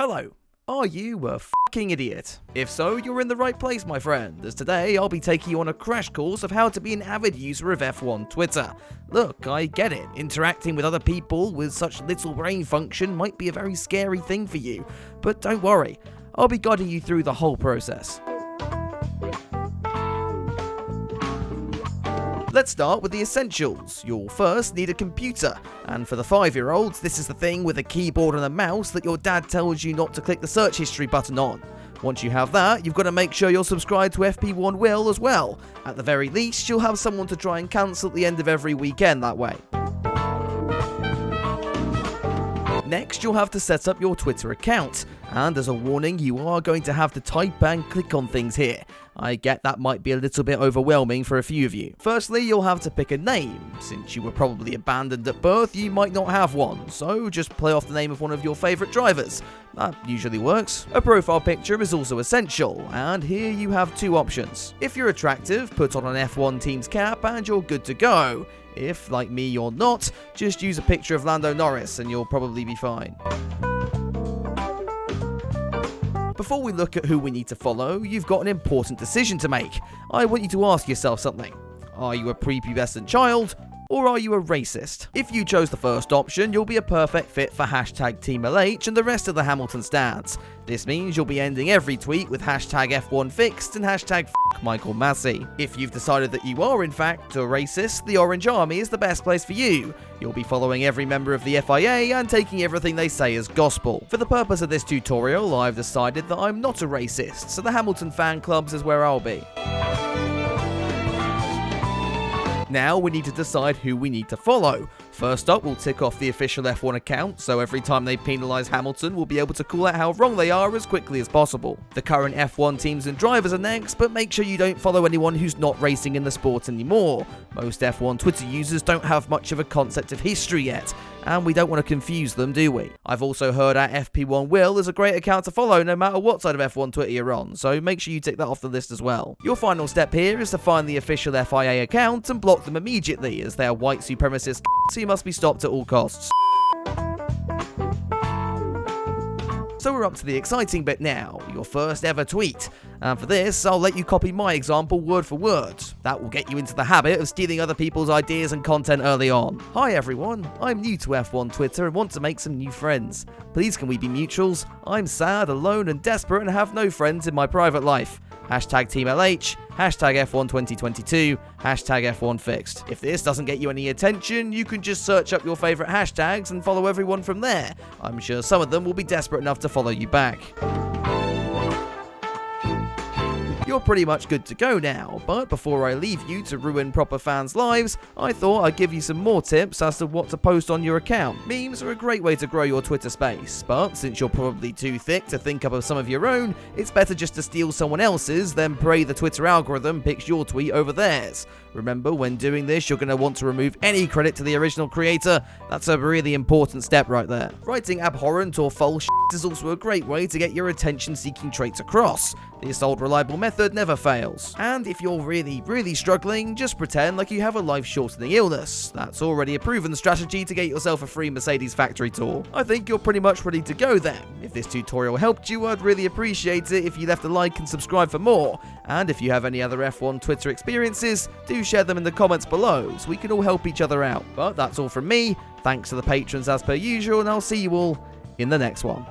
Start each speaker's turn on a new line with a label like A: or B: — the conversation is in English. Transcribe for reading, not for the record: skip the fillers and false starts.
A: Hello. Are you a fucking idiot? If so, you're in the right place, my friend, as today I'll be taking you on a crash course of how to be an avid user of F1 Twitter. Look, I get it. Interacting with other people with such little brain function might be a very scary thing for you, but don't worry. I'll be guiding you through the whole process. Let's start with the essentials. You'll first need a computer, and for the 5-year-olds, this is the thing with a keyboard and a mouse that your dad tells you not to click the search history button on. Once you have that, you've got to make sure you're subscribed to FP1 Will as well. At the very least, you'll have someone to try and cancel at the end of every weekend that way. Next, you'll have to set up your Twitter account, and as a warning, you are going to have to type and click on things here. I get that might be a little bit overwhelming for a few of you. Firstly, you'll have to pick a name. Since you were probably abandoned at birth, you might not have one, so just play off the name of one of your favourite drivers. That usually works. A profile picture is also essential, and here you have two options. If you're attractive, put on an F1 team's cap and you're good to go. If, like me, you're not, just use a picture of Lando Norris and you'll probably be fine. Before we look at who we need to follow, you've got an important decision to make. I want you to ask yourself something. Are you a prepubescent child, or are you a racist? If you chose the first option, you'll be a perfect fit for hashtag Team LH and the rest of the Hamilton stands. This means you'll be ending every tweet with hashtag F1 fixed and hashtag F Michael Massey. If you've decided that you are in fact a racist, the Orange Army is the best place for you. You'll be following every member of the FIA and taking everything they say as gospel. For the purpose of this tutorial, I've decided that I'm not a racist, so the Hamilton fan clubs is where I'll be. Now we need to decide who we need to follow. First up, we'll tick off the official F1 account, so every time they penalise Hamilton, we'll be able to call out how wrong they are as quickly as possible. The current F1 teams and drivers are next, but make sure you don't follow anyone who's not racing in the sport anymore. Most F1 Twitter users don't have much of a concept of history yet, and we don't want to confuse them, do we? I've also heard at FP1 Will is a great account to follow no matter what side of F1 Twitter you're on, so make sure you tick that off the list as well. Your final step here is to find the official FIA account and block them immediately, as they are white supremacist so you must be stopped at all costs. So we're up to the exciting bit now, your first ever tweet. And for this, I'll let you copy my example word for word. That will get you into the habit of stealing other people's ideas and content early on. Hi everyone, I'm new to F1 Twitter and want to make some new friends. Please can we be mutuals? I'm sad, alone and desperate and have no friends in my private life. Hashtag Team LH, hashtag F1 2022, hashtag F1 fixed. If this doesn't get you any attention, you can just search up your favourite hashtags and follow everyone from there. I'm sure some of them will be desperate enough to follow you back. You're pretty much good to go now, but before I leave you to ruin proper fans' lives, I thought I'd give you some more tips as to what to post on your account. Memes are a great way to grow your Twitter space, but since you're probably too thick to think up of some of your own, it's better just to steal someone else's than pray the Twitter algorithm picks your tweet over theirs. Remember, when doing this, you're going to want to remove any credit to the original creator. That's a really important step right there. Writing abhorrent or false is also a great way to get your attention-seeking traits across. This old reliable method never fails. And if you're really struggling, just pretend like you have a life-shortening illness. That's already a proven strategy to get yourself a free Mercedes factory tour. I think you're pretty much ready to go then. If this tutorial helped you, I'd really appreciate it if you left a like and subscribe for more. And if you have any other F1 Twitter experiences, do share them in the comments below so we can all help each other out. But that's all from me. Thanks to the patrons as per usual, and I'll see you all in the next one.